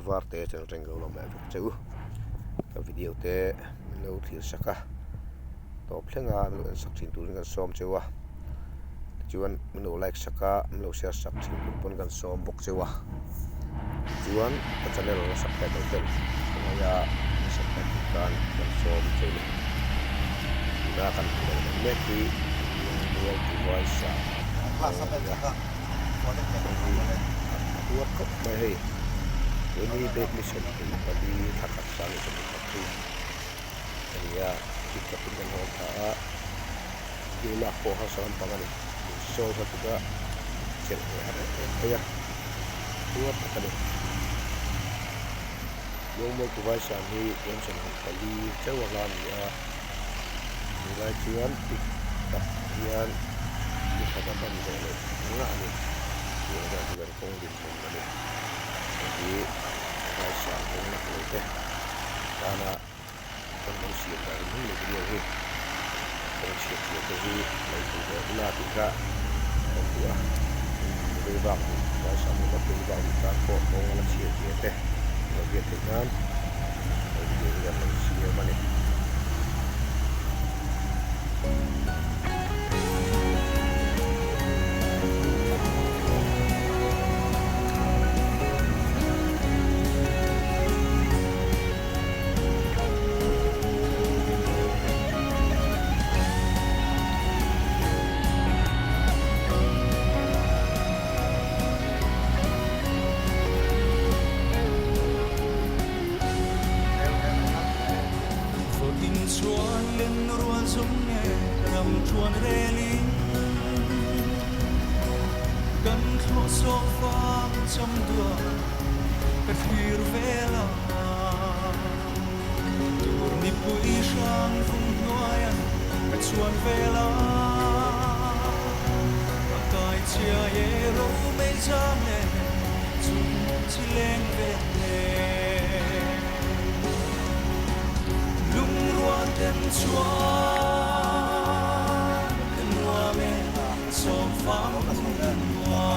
var te chen reng go lo ma cheu ka video te lo thil saka to phlenga lo sak thin tur kan som chewa chuan lo like saka lo share sak thin pon kan som bok chewa chuan ka channel lo sak ta do tel ya sak ta kan som chewa ra kan le ki lo ki voice sa sa pa ka tuak ko mai hei ini back mission tadi takat sang itu ya kita tinggal hoka gila ko hasan pangan so satu ga cek ya tuak kali yung mo ko vai sa ni yung sa kali cewalan ya mulai cian tak kian kita dapat mengenai enggak nih yang ada juga kong di mana jadi rasa enak lebih karena manusia ini lebih dia manusia jadi lebih benar juga dia lebih bagus rasa lebih bagus kok manusia dia lebih dengan lebih manusia mana chuan lên ruộng giống nghe rầm chuan rê linh gần thô số vang trong đua cất hiu về la tur ni bụi sang vùng nuôi cất chuan về la tai chia ye ro mây giăng nè chung chỉ lên về den chuan kan wa me som phang wa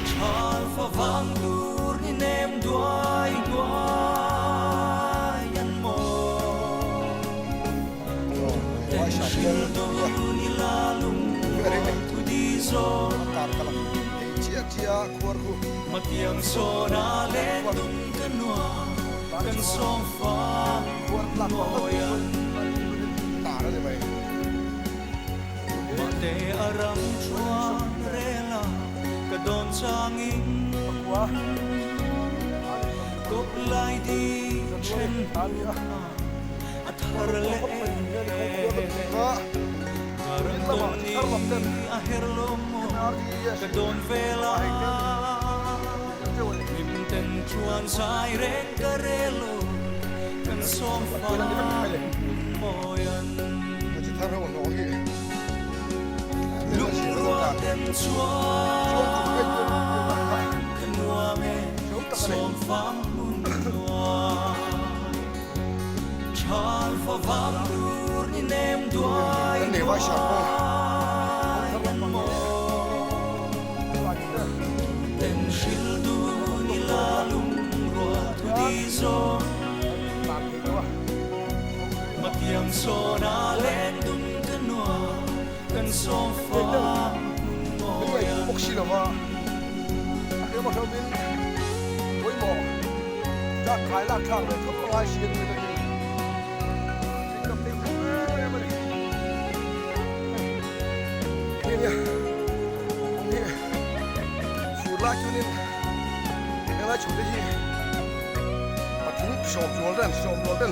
chal fa vang dur ni nem duai duai yan mo den shil do ni la lung tu di zo chia chia khur khu matiang so na le tum kan wa kan som phang moyan ta ra mày mate aram chuan rela ka don changin quá kop lai di chen athar le aram don ni a herlom ka don vela nim ten chuan sai ren karelo kan som fa moyan chỉ thằng nó nói gì lung ruộng den chuan kan wa me som phang nuôi chal fa vang dur ni nem duai để vai sạc ten shil du ni la lung ruộng tu di zo matiang so na len dum kanwa kan som fa moya bốc xì là mà cái mà thằng bên với mỏ ra khai lang thang rồi không có ai xiên người ta đi nè sụt lại cho nên cái này chủ đề gì mà thúng sọp rồi lên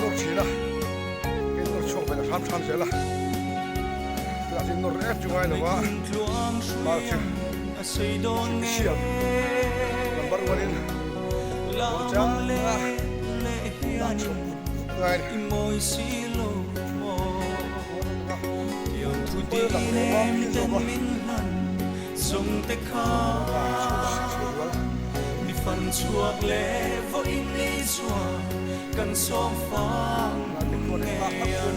nốt chỉ là cái nốt chọc phải là tham sẽ là chỉ nốt ép cho ai nữa mà bao nhiêu xiên làm bắt qua đến nốt trắng là chụp ngay môi silo mo yon thu di nem ten min han song te kha mi fan chuak le vo in ni chua kan som phang ngean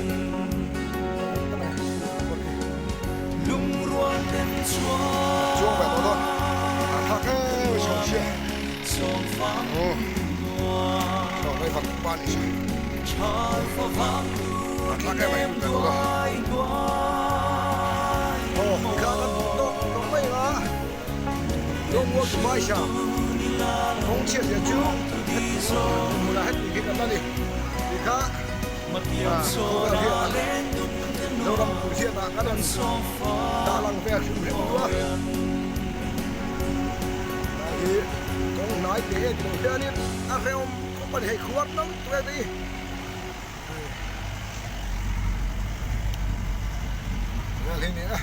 lung ruan den chua chuông phải to thôi thằng cái Chưa. som fang Ồ. Rồi đây phần ban đi chứ. char for vang Bắt lại cái mày cũng được rồi. quay quay Ồ, khá là tốt, tốt mấy là. Đâu mua cái mai sao? Không chia sẻ chứ. Một là hết cái cái này. Thì khá. mặt tiệm so ra lên đúng Đâu làm cũng chia là cái này. som fang Ta lăng về cũng hết nữa. Thì cũng nói thế thì đầu tiên đi. À phải không? Có vấn đề khuất lắm, tôi đi. Lên nữa.